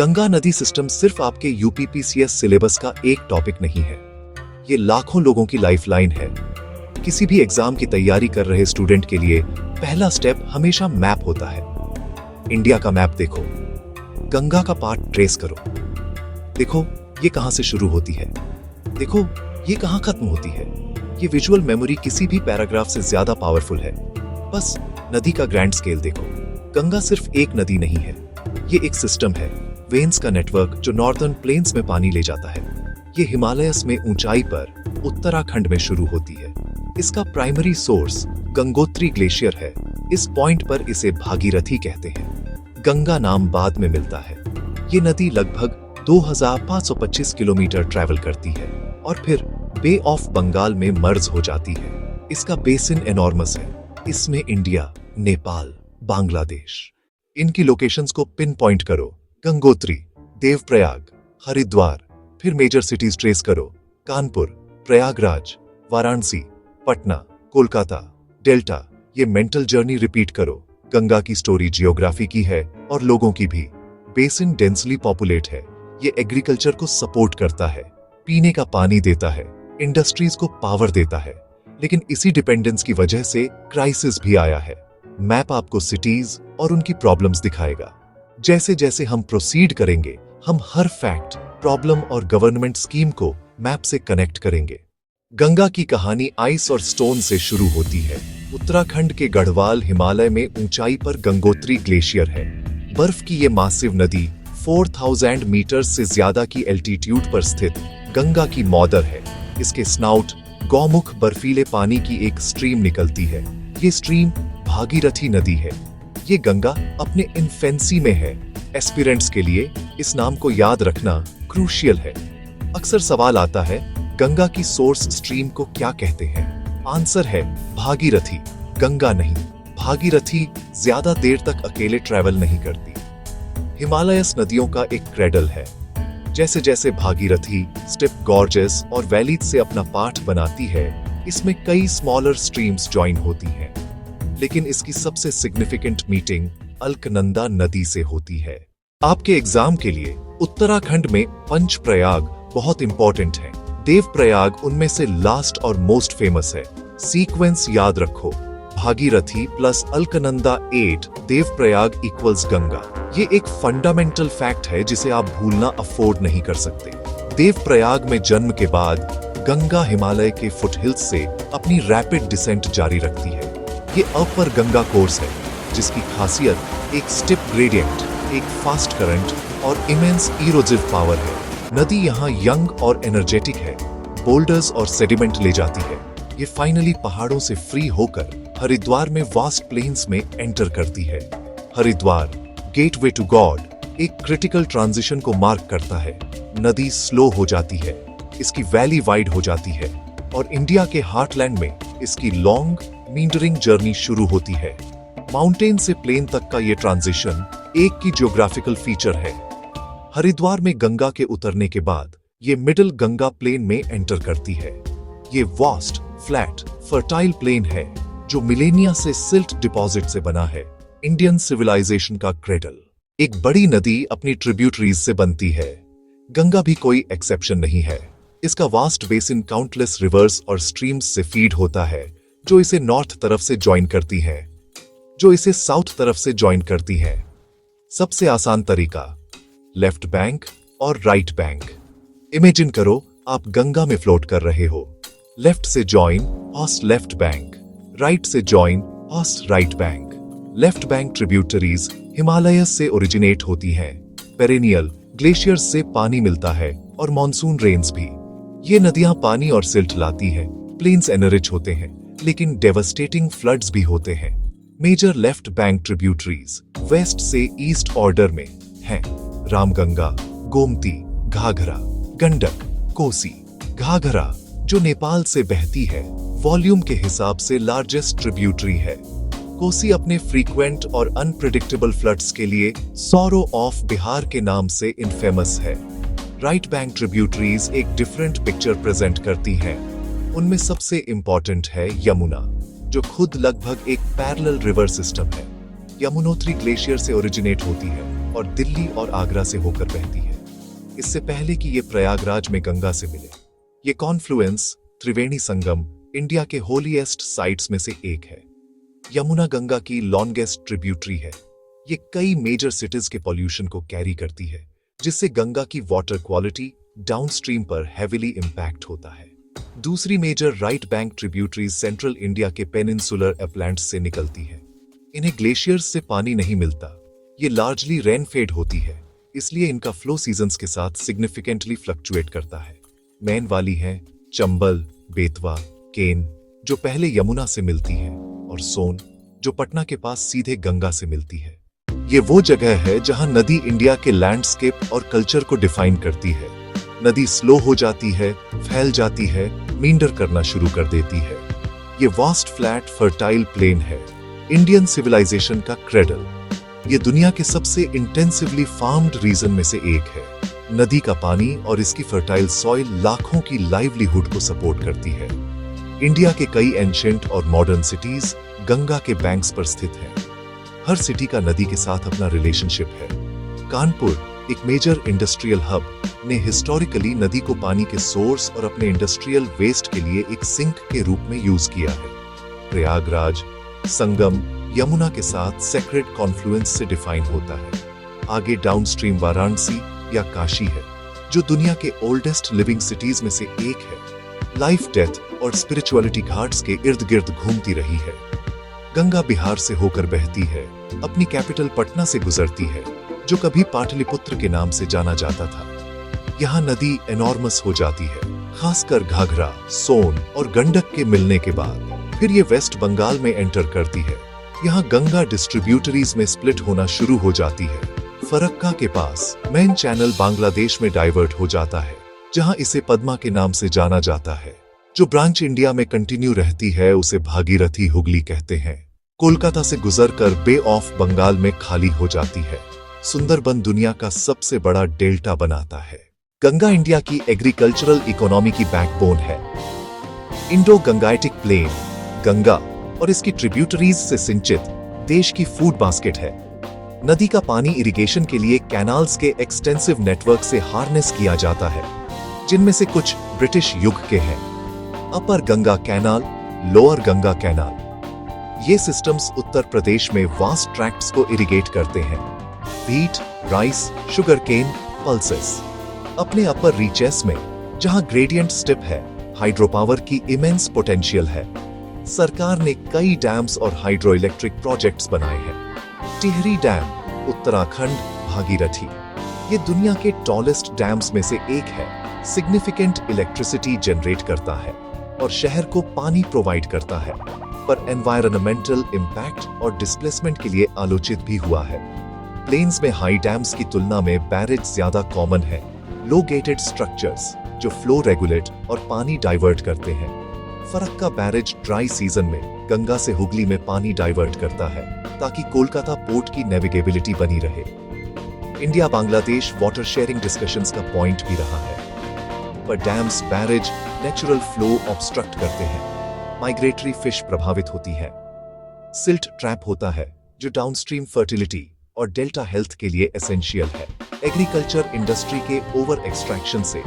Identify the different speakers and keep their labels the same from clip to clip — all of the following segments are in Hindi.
Speaker 1: गंगा नदी सिस्टम सिर्फ आपके यूपीपीसीएस सिलेबस का एक टॉपिक नहीं है, ये लाखों लोगों की लाइफलाइन है। किसी भी एग्जाम की तैयारी कर रहे स्टूडेंट के लिए पहला स्टेप हमेशा मैप होता है। इंडिया का मैप देखो, गंगा का पार्ट ट्रेस करो, देखो ये कहां से शुरू होती है, देखो ये कहां खत्म होती है। ये विजुअल मेमोरी किसी भी पैराग्राफ से ज्यादा पावरफुल है। बस नदी का ग्रैंड स्केल देखो। गंगा सिर्फ एक नदी नहीं है, ये एक सिस्टम है, वेन्स का नेटवर्क जो नॉर्दर्न प्लेन्स में पानी ले जाता है। ये हिमालयस में ऊंचाई पर उत्तराखंड में शुरू होती है। इसका प्राइमरी सोर्स गंगोत्री ग्लेशियर है। इस पॉइंट पर इसे भागीरथी कहते हैं। गंगा नाम बाद में मिलता है। ये नदी लगभग 2525 किलोमीटर ट्रैवल करती है और फिर बे ऑफ बंगाल में मर्ज हो जाती है। इसका बेसिन एनॉर्मस है। इसमें इंडिया, नेपाल, बांग्लादेश, इनकी लोकेशंस को पिन पॉइंट करो। गंगोत्री, देवप्रयाग, हरिद्वार, फिर मेजर सिटीज ट्रेस करो। कानपुर, प्रयागराज, वाराणसी, पटना, कोलकाता, डेल्टा। ये मेंटल जर्नी रिपीट करो। गंगा की स्टोरी जियोग्राफी की है और लोगों की भी। बेसिन डेंसली पॉपुलेट है। ये एग्रीकल्चर को सपोर्ट करता है, पीने का पानी देता है, इंडस्ट्रीज को पावर देता है। लेकिन इसी डिपेंडेंस की वजह से क्राइसिस भी आया है। मैप आपको सिटीज और उनकी प्रॉब्लम्स दिखाएगा। जैसे जैसे हम प्रोसीड करेंगे, हम हर फैक्ट, प्रॉब्लम और गवर्नमेंट स्कीम को मैप से कनेक्ट करेंगे। गंगा की कहानी आइस और स्टोन से शुरू होती है। उत्तराखंड के गढ़वाल हिमालय में ऊंचाई पर गंगोत्री ग्लेशियर है। बर्फ की ये मासिव नदी 4000 मीटर से ज्यादा की एल्टीट्यूड पर स्थित गंगा की मॉदर है। इसके स्नाउट गौमुख बर्फीले पानी की एक स्ट्रीम निकलती है। ये स्ट्रीम भागीरथी नदी है। ये गंगा अपने इन्फेंसी में है। एस्पिरेंट्स के लिए इस नाम को याद रखना क्रूशियल है। अक्सर सवाल आता है, गंगा की सोर्स स्ट्रीम को क्या कहते हैं? आंसर है भागीरथी। गंगा नहीं, भागीरथी ज्यादा देर तक अकेले ट्रैवल नहीं करती। हिमालयस नदियों का एक क्रेडल है। जैसे जैसे भागीरथी स्टेप गॉर्जेस और वैलीज से अपना पार्ट बनाती है, इसमें कई स्मॉलर स्ट्रीम्स ज्वाइन होती हैं। लेकिन इसकी सबसे सिग्निफिकेंट मीटिंग अलकनंदा नदी से होती है। आपके एग्जाम के लिए उत्तराखंड में पंचप्रयाग बहुत इंपॉर्टेंट है। देवप्रयाग उनमें से लास्ट और मोस्ट फेमस है। सीक्वेंस याद रखो, भागीरथी प्लस अलकनंदा 8, देवप्रयाग इक्वल्स गंगा। ये एक फंडामेंटल फैक्ट है जिसे आप भूलना अफोर्ड नहीं कर सकते। देवप्रयाग में जन्म के बाद गंगा हिमालय के फुटहिल्स से अपनी रैपिड डिसेंट जारी रखती है। ये अपर गंगा कोर्स है जिसकी खासियत एक स्टिप ग्रेडियंट, एक फास्ट करंट और इमेंस इरोजिव पावर है। नदी यहाँ यंग और एनर्जेटिक है, बोल्डर्स और सेडिमेंट ले जाती है। ये फाइनली पहाड़ों से फ्री होकर हरिद्वार में वास्ट प्लेन्स में एंटर करती है। हरिद्वार, गेटवे टू गॉड, एक क्रिटिकल ट्रांजिशन को मार्क करता है। नदी स्लो हो जाती है, इसकी वैली वाइड हो जाती है और इंडिया के हार्टलैंड में इसकी लॉन्ग मींडरिंग जर्नी शुरू होती है। माउंटेन से प्लेन तक का ये ट्रांजिशन एक की जियोग्राफिकल फीचर है। हरिद्वार में गंगा के उतरने के बाद ये मिडिल गंगा प्लेन में एंटर करती है। ये वास्ट, फ्लैट, फर्टाइल प्लेन है जो मिलेनिया से सिल्ट डिपॉजिट से बना है। इंडियन सिविलाइजेशन का क्रेडल। एक बड़ी नदी अपनी ट्रिब्यूटरीज से बनती है। गंगा भी कोई एक्सेप्शन नहीं है। इसका वास्ट बेसिन काउंटलेस रिवर्स और स्ट्रीम्स से फीड होता है जो इसे नॉर्थ तरफ से ज्वाइन करती हैं, जो इसे साउथ तरफ से ज्वाइन करती हैं। सबसे आसान तरीका, लेफ्ट बैंक और राइट बैंक। इमेजिन करो आप गंगा में फ्लोट कर रहे हो। लेफ्ट से join as left bank, right से join as right bank. Left bank tributaries Himalayas से ओरिजिनेट होती हैं। पेरेनियल ग्लेशियर्स से पानी मिलता है और मॉनसून रेन्स भी। ये नदियां पानी और सिल्ट लाती हैं। प्लेन्स एनरिच होते हैं लेकिन डेवस्टेटिंग फ्लड्स भी होते हैं। Major left bank tributaries west से ईस्ट ऑर्डर में हैं। रामगंगा, गोमती, घाघरा, गंडक, कोसी। घाघरा जो नेपाल से बहती है, वॉल्यूम के हिसाब से लार्जेस्ट ट्रिब्यूटरी है। कोसी अपने फ्रीक्वेंट और अनप्रिडिक्टेबल फ्लड्स के लिए सॉरो ऑफ बिहार के नाम से इनफेमस है। राइट बैंक ट्रिब्यूटरीज एक डिफरेंट पिक्चर प्रेजेंट करती हैं। उनमें सबसे इंपॉर्टेंट है यमुना, जो खुद लगभग एक पैरेलल रिवर सिस्टम है। यमुनोत्री ग्लेशियर से ओरिजिनेट होती है। और दिल्ली और आगरा से होकर बहती है, इससे पहले कि ये प्रयागराज में गंगा से मिले। ये कॉन्फ्लुएंस त्रिवेणी संगम इंडिया के होलीएस्ट साइट्स में से एक है। यमुना गंगा की लॉन्गेस्ट ट्रिब्यूटरी है। ये कई मेजर सिटीज के पॉल्यूशन को कैरी करती है, जिससे गंगा की वाटर क्वालिटी डाउनस्ट्रीम पर हेविली इंपैक्ट होता है। दूसरी major right bank tributaries central India के पेनिनसुलर अपलैंड्स से निकलती है। इन्हें ग्लेशियर्स से पानी नहीं मिलता, ये लार्जली रेनफेड होती है, इसलिए इनका फ्लो सीजन्स के साथ सिग्निफिकेंटली फ्लक्चुएट करता है। मेन वाली हैं चंबल, बेतवा, केन जो पहले यमुना से मिलती है, और सोन जो पटना के पास सीधे गंगा से मिलती है। ये वो जगह है जहां नदी इंडिया के लैंडस्केप और कल्चर को डिफाइन करती है। नदी स्लो हो जाती है, फैल जाती है, मींडर करना शुरू कर देती है। ये वास्ट फ्लैट फर्टाइल प्लेन है, इंडियन सिविलाइजेशन का क्रेडल। ये दुनिया के सबसे इंटेंसिवली फार्म्ड रीजन में से एक है। नदी का पानी और इसकी फर्टाइल सॉइल लाखों की लाइवलीहुड को सपोर्ट करती है। इंडिया के कई एंशिएंट और मॉडर्न सिटीज गंगा के बैंक्स पर स्थित हैं। हर सिटी का नदी के साथ अपना रिलेशनशिप है। कानपुर, एक मेजर इंडस्ट्रियल हब, ने हिस्टोरिकली नदी को पानी के सोर्स और अपने इंडस्ट्रियल वेस्ट के लिए एक सिंक के रूप में यूज किया है। प्रयागराज, संगम, यमुना के साथ सेक्रेड कॉन्फ्लुएंस से डिफाइन होता है। आगे डाउनस्ट्रीम वाराणसी या काशी है, जो दुनिया के ओल्डेस्ट लिविंग सिटीज में से एक है। लाइफ, डेथ और स्पिरिचुअलिटी घाट्स के इर्द गिर्द घूमती रही है। गंगा बिहार से होकर बहती है, अपनी कैपिटल पटना से गुजरती है, जो कभी पाटलिपुत्र के नाम से जाना जाता था। यहाँ नदी एनॉर्मस हो जाती है, खासकर घाघरा, सोन और गंडक के मिलने के बाद। फिर ये वेस्ट बंगाल में एंटर करती है। यहाँ गंगा डिस्ट्रीब्यूटरीज में स्प्लिट होना शुरू हो जाती है। फरक्का के पास मेन चैनल बांग्लादेश में डाइवर्ट हो जाता है, जहाँ इसे पद्मा के नाम से जाना जाता है। जो ब्रांच इंडिया में कंटिन्यू रहती है उसे भागीरथी हुगली कहते हैं। कोलकाता से गुजरकर बे ऑफ बंगाल में खाली हो जाती है। सुंदरबन दुनिया का सबसे बड़ा डेल्टा बनाता है। गंगा इंडिया की एग्रीकल्चरल इकोनॉमी की बैकबोन है। इंडो गंगाइटिक प्लेन, गंगा और इसकी ट्रिब्यूटरीज से सिंचित देश की फूड बास्केट है। नदी का पानी इरिगेशन के लिए कैनाल्स के एक्सटेंसिव नेटवर्क से हार्नेस किया जाता है, जिनमें से कुछ ब्रिटिश युग के हैं। Upper Ganga canal, lower Ganga canal. ये सिस्टम्स उत्तर प्रदेश में वास्ट ट्रैक्ट्स को इरिगेट करते हैं। Wheat, rice, sugar cane, pulses. अपने अपर रीचेस में, जहां ग्रेडियंट स्टिप है, हाइड्रो पावर की इमेंस पोटेंशियल है। सरकार ने कई डैम्स और हाइड्रो इलेक्ट्रिक प्रोजेक्ट्स बनाए हैं। टिहरी डैम, उत्तराखंड, भागीरथी, ये दुनिया के टॉलेस्ट डैम्स में से एक है। सिग्निफिकेंट इलेक्ट्रिसिटी जनरेट करता है और शहर को पानी प्रोवाइड करता है, पर एनवायरनमेंटल इंपैक्ट और डिस्प्लेसमेंट के लिए आलोचित भी हुआ है। प्लेन्स में हाई डैम्स की तुलना में बैरेज ज्यादा कॉमन है। लो गेटेड स्ट्रक्चर्स जो फ्लो रेगुलेट और पानी डाइवर्ट करते हैं। फरक्का बैरेज ड्राई सीजन में गंगा से हुगली में पानी डाइवर्ट करता है, ताकि कोलकाता पोर्ट की नेविगेबिलिटी बनी रहे। India Bangladesh water sharing discussions का पॉइंट भी रहा है, पर dams barrage natural flow obstruct करते हैं। माइग्रेटरी फिश प्रभावित होती है। सिल्ट ट्रैप होता है, जो डाउनस्ट्रीम फर्टिलिटी और डेल्टा हेल्थ के लिए एसेंशियल है। एग्रीकल्चर इंडस्ट्री के ओवर एक्सट्रैक्शन से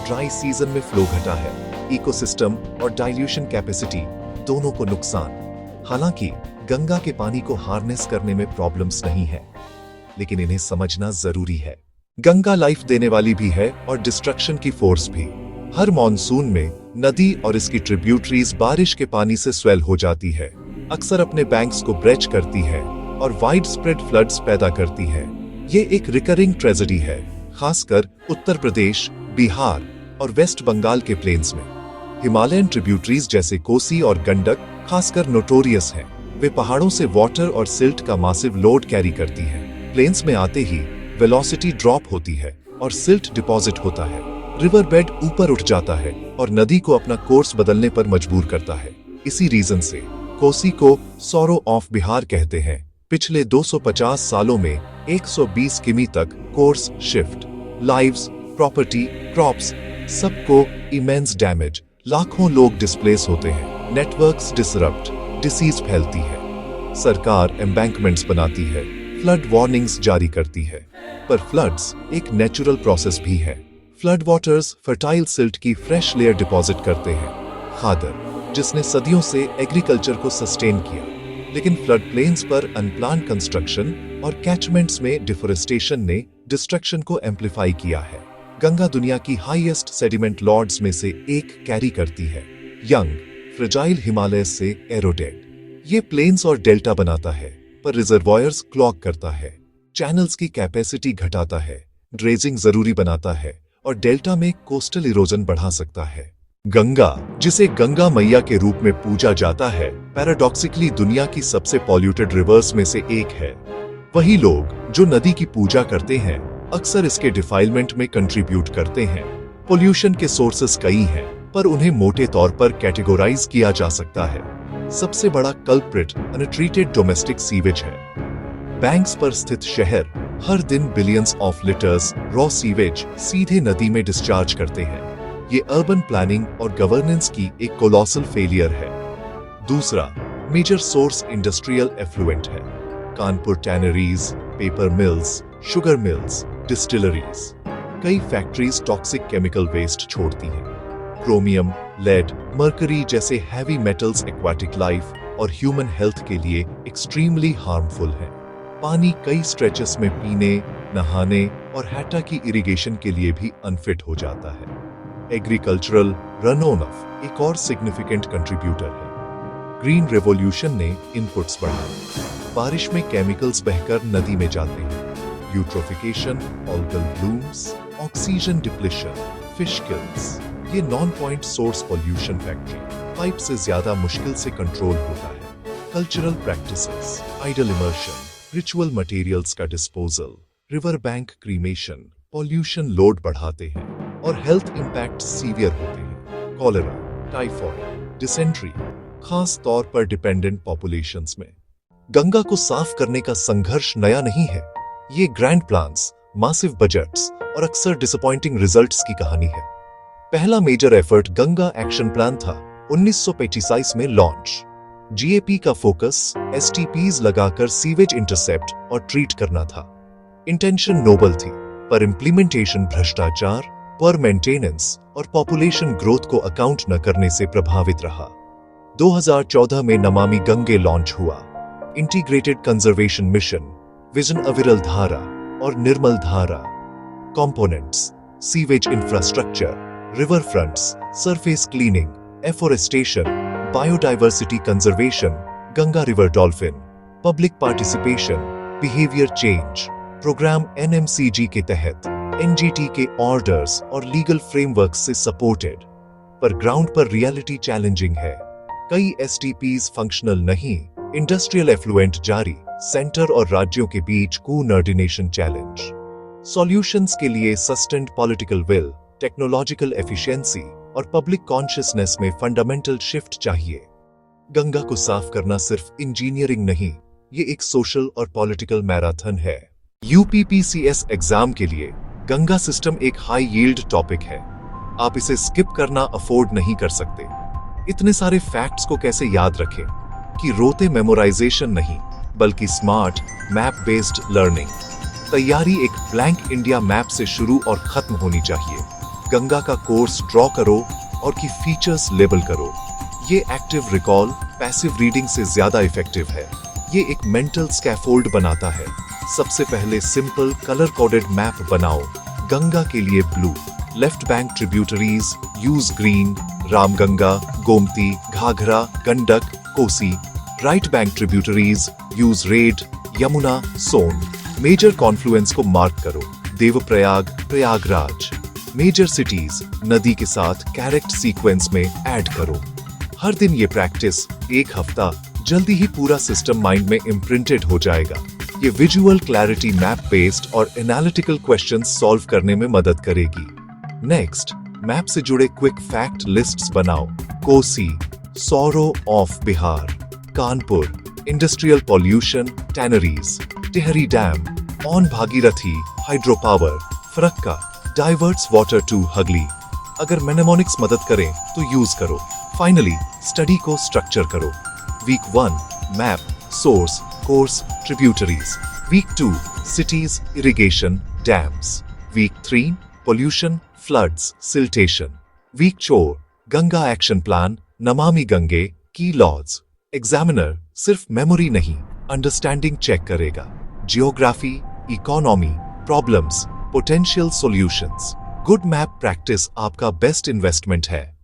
Speaker 1: ड्राई सीजन में फ्लो घटा है। इकोसिस्टम और डाइल्यूशन कैपेसिटी दोनों को नुकसान। हालांकि गंगा के पानी को हार्नेस करने में प्रॉब्लम्स नहीं है, लेकिन इन्हें समझना जरूरी है। गंगा लाइफ देने वाली भी है और डिस्ट्रक्शन की फोर्स भी। हर मॉनसून में नदी और इसकी ट्रिब्यूटरीज बारिश के पानी से स्वेल हो जाती है, अक्सर अपने बैंक्स को ब्रेच करती है और वाइड स्प्रेड फ्लड्स पैदा करती है। ये एक रिकरिंग ट्रेजेडी है, खासकर उत्तर प्रदेश, बिहार और वेस्ट बंगाल के प्लेन्स में। हिमालयन ट्रिब्यूटरीज जैसे कोसी और गंडक खासकर नोटोरियस हैं। वे पहाड़ों से वाटर और सिल्ट का मासिव लोड कैरी करती हैं। प्लेन्स में आते ही वेलोसिटी ड्रॉप होती है और सिल्ट डिपॉजिट होता है। रिवर बेड ऊपर उठ जाता है और नदी को अपना कोर्स बदलने पर मजबूर करता है। इसी रीजन से कोसी को सौरो ऑफ बिहार कहते हैं। पिछले 250 सालों में 120 किमी तक course shift, lives, property, crops, सबको इमेंस डैमेज, लाखों लोग डिस्प्लेस होते हैं, नेटवर्क्स डिसरप्ट, डिसीज फैलती है। सरकार एम्बैंकमेंट्स बनाती है, फ्लड वार्निंग्स जारी करती है। पर फ्लड्स एक नेचुरल प्रोसेस भी है। फ्लड वाटर्स फर्टाइल सिल्ट की फ्रेश लेयर डिपॉजिट करते हैं, खादर जिसने सदियों से एग्रीकल्चर को सस्टेन किया। लेकिन फ्लड प्लेन्स पर अनप्लान कंस्ट्रक्शन और कैचमेंट्स में डिफोरेस्टेशन ने डिस्ट्रक्शन को एम्प्लीफाई किया है। गंगा दुनिया की हाईएस्ट सेडिमेंट लॉर्ड्स में से एक कैरी करती है, यंग फ्रेजाइल हिमालय से एरोडेड। ये प्लेन्स और डेल्टा बनाता है, पर रिजर्वॉयर्स क्लॉग करता है, चैनल्स की कैपेसिटी घटाता है, ड्रेजिंग जरूरी बनाता है और डेल्टा में कोस्टल इरोजन बढ़ा सकता है। गंगा, जिसे गंगा मैया के रूप में पूजा जाता है, पैराडॉक्सिकली दुनिया की सबसे पॉल्यूटेड रिवर्स में से एक है। वही लोग जो नदी की पूजा करते हैं अक्सर इसके डिफाइलमेंट में कंट्रीब्यूट करते हैं। पोल्यूशन के सोर्सेस कई हैं, पर उन्हें मोटे तौर पर कैटेगोराइज किया जा सकता है। सबसे बड़ा कल्प्रिट अनट्रीटेड डोमेस्टिक सीवेज है। बैंक्स पर स्थित शहर हर दिन billions of litres raw sewage सीधे नदी में डिस्चार्ज करते हैं। ये अर्बन प्लानिंग और गवर्नेंस की एक कोलोसल फेलियर है। दूसरा मेजर सोर्स इंडस्ट्रियल एफ्लुएंट है। Kanpur tanneries, paper mills, sugar mills, distilleries. कई फैक्ट्रीज टॉक्सिक केमिकल वेस्ट छोड़ती हैं। क्रोमियम, लेड, मर्करी जैसे हैवी मेटल्स एक्वाटिक लाइफ और ह्यूमन हेल्थ के लिए एक्सट्रीमली हार्मफुल हैं। पानी कई स्ट्रेचेस में पीने, नहाने और हैटा की इरिगेशन के लिए भी अनफिट हो जाता है। एग्रीकल्चरल रन ऑफ एक और सिग्निफिकेंट कंट्रीब्यूटर है। ग्रीन रेवोल्यूशन ने इनपुट्स बढ़ाए। बारिश में केमिकल्स बहकर नदी में जाते हैं। Eutrophication, algal blooms, oxygen depletion, fish kills. ये non point source pollution factory pipe से ज्यादा मुश्किल से कंट्रोल होता है। Cultural practices, idol immersion, ritual materials का disposal, river bank cremation pollution load बढ़ाते हैं और हेल्थ इंपैक्ट सीवियर होते हैं। कॉलेरा, टाइफॉइड, डिसेंट्री, खास तौर पर डिपेंडेंट पॉपुलेशंस में। गंगा को साफ करने का संघर्ष नया नहीं है। ये ग्रैंड प्लान्स, मासिव बजट्स और अक्सर डिसअपॉइंटिंग रिजल्ट्स की कहानी है। पहला major effort Ganga action plan था 1985 में लॉन्च। जीएपी का फोकस एसटीपीज लगाकर सीवेज इंटरसेप्ट और ट्रीट करना था। इंटेंशन नोबल थी, पर इंप्लीमेंटेशन भ्रष्टाचार, पर मेंटेनेंस और पॉपुलेशन ग्रोथ को अकाउंट न करने से प्रभावित रहा। 2014 में नमामि गंगे लॉन्च हुआ। इंटीग्रेटेड कंजर्वेशन मिशन, विजन अविरल धारा और निर्मल धारा। Components, sewage infrastructure, river fronts, surface cleaning, afforestation, biodiversity conservation, Ganga river dolphin, public participation, behaviour change. Programme NMCG के तहत एनजीटी के ऑर्डर्स और लीगल फ्रेमवर्क से सपोर्टेड, पर ग्राउंड पर रियलिटी चैलेंजिंग है। कई एसटीपीज फंक्शनल नहीं, इंडस्ट्रियल एफ्लुएंट जारी, सेंटर और राज्यों के बीच कोऑर्डिनेशन चैलेंज। सॉल्यूशंस के लिए sustained political will, technological efficiency और पब्लिक कॉन्शियसनेस में फंडामेंटल शिफ्ट चाहिए। गंगा को साफ करना सिर्फ इंजीनियरिंग नहीं, ये एक सोशल और पॉलिटिकल मैराथन है। यूपीपीसीएस एग्जाम के लिए गंगा सिस्टम एक हाई यील्ड टॉपिक है। आप इसे स्किप करना अफोर्ड नहीं कर सकते। इतने सारे फैक्ट्स को कैसे याद रखें कि रोते मेमोराइजेशन नहीं, बल्कि स्मार्ट मैप बेस्ड लर्निंग। तैयारी एक ब्लैंक इंडिया मैप से शुरू और खत्म होनी चाहिए। गंगा का कोर्स ड्रॉ करो और की फीचर्स लेबल करो। ये एक्टिव रिकॉल पैसिव रीडिंग से ज्यादा इफेक्टिव है। ये एक मेंटल स्कैफोल्ड बनाता है। सबसे पहले सिंपल कलर कोडेड मैप बनाओ। गंगा के लिए blue, left bank tributaries use green, Ramganga, Gomti, Ghaghara, Gandak, Kosi. Right bank tributaries use red, Yamuna, Son. Major confluence को मार्क करो, देवप्रयाग, प्रयागराज। मेजर सिटीज नदी के साथ करेक्ट सीक्वेंस में ऐड करो। हर दिन ये प्रैक्टिस एक हफ्ता, जल्दी ही पूरा सिस्टम माइंड में इम्प्रिंटेड हो जाएगा। ये विजुअल क्लैरिटी मैप बेस्ड और एनालिटिकल क्वेश्चंस सॉल्व करने में मदद करेगी। नेक्स्ट, मैप से जुड़े क्विक फैक्ट लिस्ट्स बनाओ। Kosi, sorrow of Bihar. Kanpur, industrial pollution, tanneries. Tehri dam, on Bhagirathi, hydro power. Farakka, diverts water to Hooghly. अगर मेनेमोनिक्स मदद करें तो यूज करो। फाइनली, स्टडी को स्ट्रक्चर करो। Week 1 map, source, course, tributaries. Week 2, cities, irrigation, dams. Week 3, pollution, floods, siltation. Week 4, Ganga Action Plan, Namami Gange, key laws. Examiner सिर्फ मेमोरी नहीं, अंडरस्टैंडिंग चेक करेगा. Geography, economy, problems, potential solutions. Good map practice आपका बेस्ट इन्वेस्टमेंट है.